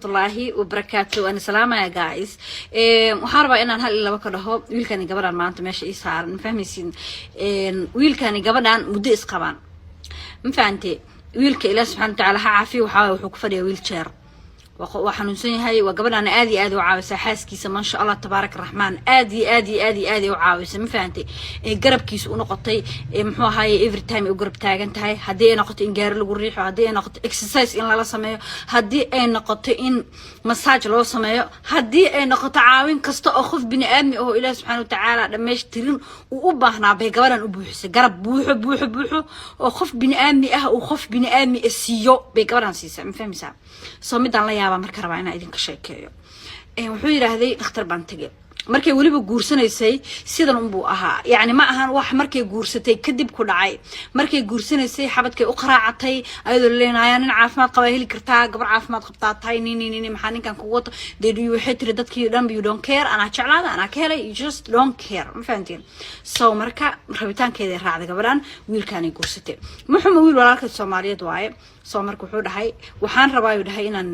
الله وبركاته. أنا سلامة يا جايز. محاربة إن أنا هلا بكره هو ويل كان يجبران ما أنت ماشي إسهار مفهمين. ويل كان يجبران مديس قبان مفهمتي ويل كإله سبحانه وتعالى عافي وحاول وحكفر يا ويل شر وحنوسني هاي وقبلنا آدي وعاوسة حاس كيس ما شاء الله تبارك الرحمن آدي وعاوسة مفهمتي قرب كيس ونقطي محو هاي every time وقرب تاجنت هاي هدي نقطة إن جار الجريح وهدي نقطة exercise إن لا سمايو هدي نقطة إن مساج لا سمايو هدي نقطة عاون كست أخف بني آدم أو إله سبحانه وتعالى لما يشترين وأبهنا بقبلنا أبوحس قرب بوحو أخف بني آدم وخف بني آدم السيو بقبلنا سيسا مفهم سا صمد الله يا marka rabaa inaan idin ka sheekeeyo wuxuu yiraahday dhakhtar baan tagay markay waliba guursanaysay sidan uu ahaa yaani ma ahan wax markay guursatay kadib ku dhacay markay guursanaysay xabadkay u qaraacatay ayadoo leenayaan in caafimaad qaba heli kartaa gabar caafimaad qabtaa tahay nin maxaa ninkan ku wato deedu waxay tiri dadkii dhan you don't care ana jeclaada ana ka helay you just don't care ma fahantiin soo marka rabitaankeeda raacday gabadhan wiilkaanay guursatay muxuu wiil walaalka Soomaaliyeed waaye soo marka wuxuu dhahay waxaan rabaa inuu dhahay inaan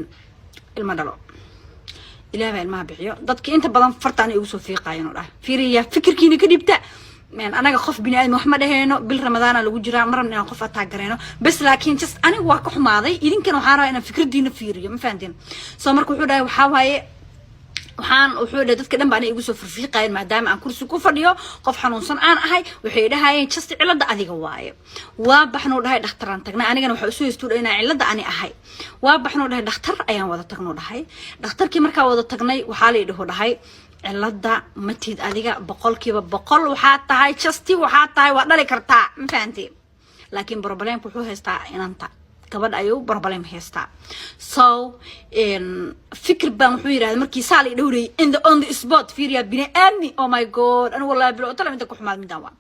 ilma dhalo ilaahay ilmaha bixiyo dadka inta badan fartaan ay ugu soo fiiqayeen oo fiiriya fikirkiina ka dhibta man anaga qof bini aadam wax ma dhaheeno bil ramadaan lagu jiraa marna inaan qof ataa gareeno bas laakiin just aniga waa ka xumaaday idinkan waxaan rabaa inaan fikradiina fiiriyo ma fahanteen soo marka wuxuu dhahay waxa waaye waxaan wuxuu dadka dhan baan igu soo firfiiqayeen maadaama aan kursi ku fadhiyo qof xanuunsan aan ahay waxay dhahayeen just cilada adiga waaye waa baxnoo dhahay dhakhtaraan tagnay anigana waxa soo istuur inaan cilada ani ahay waa baxnoo dhahay dhakhtar ayaan wada tagnoo dhahay dhakhtarkii markaa wada tagnay waxa la yidhi dhahay cilada matid adiga 100% waxa tahay just waxa tahay waa dhali kartaa ma fahanteen laakiin problem wuxuu haystaa inanta gabadh ayuu problem haystaa so in fikir baan wuxuu yiraahday markii saal ay dhowray on the spot fiiriya bini aadmi oh my god ana wallahi bilo tala inta ku xumaad midaan waa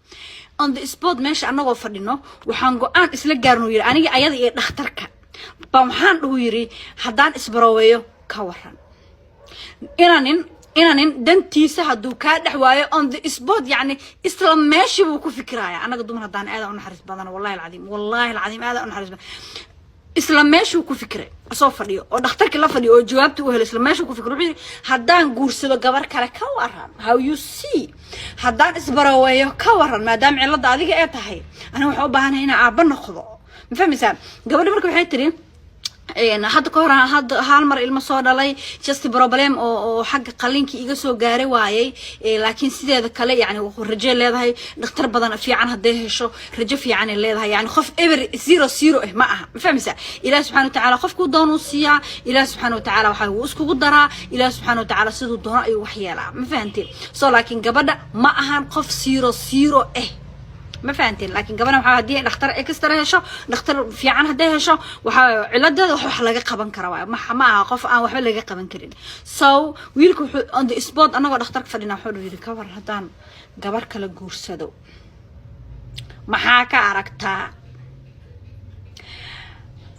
on the spot meesha anagoo fadhino waxaan go'aan isla gaarno yiri aniga ayada iyo dhakhtarka baan waxaan dhaw yiri hadaan isbarooweeyo ka waran inanin dantiisa haduu ka dhaxwaayo on the spot yani isla meeshii buu ku fikiraya anaga dumar hadaan aad u naxariis badan wallahi alcadiim aad u naxariis badan isla meeshuu ku fikray soo fadhiyo oo dhakhtarkii la fadhiyo oo jawaabta u helay isla meeshuu ku fikray wuxuu hadaan guursado gabar kale ka waran how you see hadaan isbaraweeyo ka waran maadaama cilada adiga ay tahay ana waxa u baahanahay inaan aaba noqdo ma fahmaysaa gabadha markay waxay tiri hadda ka hor hal mar ilmo soo dhalay just problem oo xagga qalinkii iga soo gaaray waayay laakiin sideeda kale yani wuxuu rajo leedahay dhakhtar badan fiican haday hesho rajo fiican ay leedahay yani qof ever 00 ma aha ma fahmaysaa ilaahay subhanahu wa ta'ala qofku doonuu siiya ilaahay subhanahu wa ta'ala waxa uu isku daraa ilaahay subhanahu wa ta'ala sidoo doono ay wax yeelaa ma fahanteen soo laakiin gabadha ma ahan qof 00 ما فهمتين لكن قبل ما هدي دكتور اكسترا هشو دكتور في عن هدي هشو وحا علده وح laga qaban kara waa ma qof aan waxba laga qaban karin so wiilku on the spot anaga dhakhtarka fadhina wuxuu yiri ka war hadaan gabar kala guursado maxaa ka aragtaa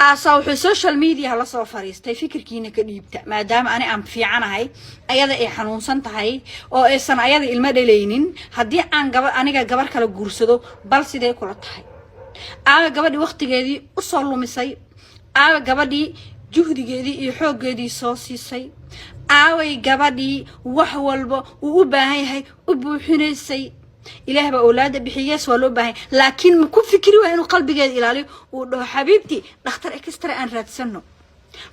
أصاو في السوشيال ميديا هلا صار فريستي فكر كينا كديبتا ما دام أنا أم في عنها أيضا إيه حنون سنتهاي أو إنسان أيضا المدلينين هدي عن جبر أنا جبر كلا جورسدو بس ده كله تهاي أنا جبر دي وقت جدي أصلوا مسي أنا جبر دي جهد جدي يحوج جدي صاصي سي أنا جبر دي وحول وأباهي أبوحنا سي إله بأولاده بحياس ولو به لكن ما كن فكري وإنه قلبي جاد إلى وده حبيبتي نختار إكسترا أن راد سنو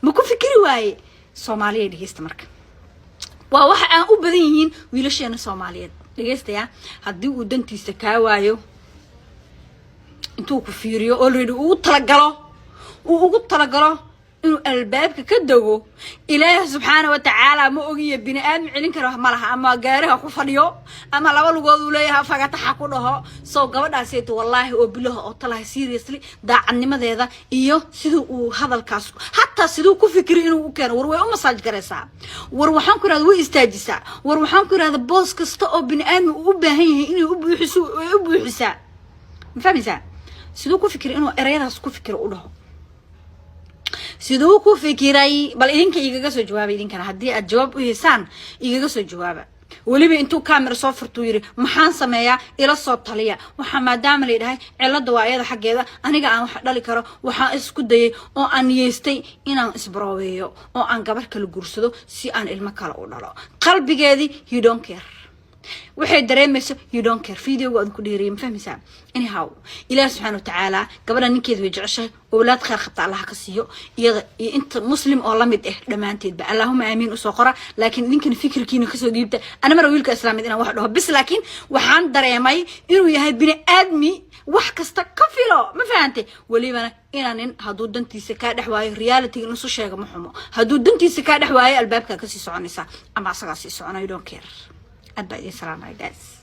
ما كن فكري واي صومالية اللي يستمرك وواحد أنا أبديين ويلش أنا صومالية اللي يستيا هدي ودنتي استكاوايو انتو كفيريو أولريدو وطلقلو إنه الباب كدجو إله سبحانه وتعالى مؤجي بني آدم علين كره ملها أما جارها خفريو أما لو لقوا ليها فقط حكونها سو قبل أسيت والله وبله أطلع سيريسلي دا عني ماذا هذا إيوه سدو هذا الكاس حتى سدو كفكر إنه كان وروي مساج جرسا وروحان كره ذو استاجسا وروحان كره هذا باص كستأ بني آدم وبهيه إنه أبو حسا فهمي زين سدو كفكر إنه أريد كفكر أقوله sidoo ku fikiray bal idinka igaga soo jawaabay idinkana hadii aad jawaab u heesaan igaga soo jawaaba waliba intuu camera soo furtuu yiri maxaan sameeyaa ila soo taliya waxa maadaama leedahay cilada waa iyada xageeda aniga aan wax dhali karo waxa isku dayay oo aan yeestay inaan isbarooweeyo oo aan gabar kala guursado si aan ilmo kale u dhalo qalbigeedii you don't care waxay dareemayso you don't care video waad ku dheeriyay fahmaysaa anyhow ilaahay subhanahu wa ta'ala gabadha ninkeedu way jeceshay awlaad khayr qabta Allah ka siiyo iyada inta muslim oo la mid ah dhamaanteed ba Allahumma aamin usoo qora laakiin ninkan fikirkiina ka soo dhiibta ana mar wiilka islaamid inaan wax dhaho bis laakiin waxaan dareemay inuu yahay bini aadmi wax kasta ka filo ma fahantay walibana inaan haduu dantiisa ka dhaxwaayo reality inuu soo sheego ma xumo haduu dantiisa ka dhaxwaayo albaabka ka sii soconaysa ama asaga sii soconayo don't care. Adbye, salam guys.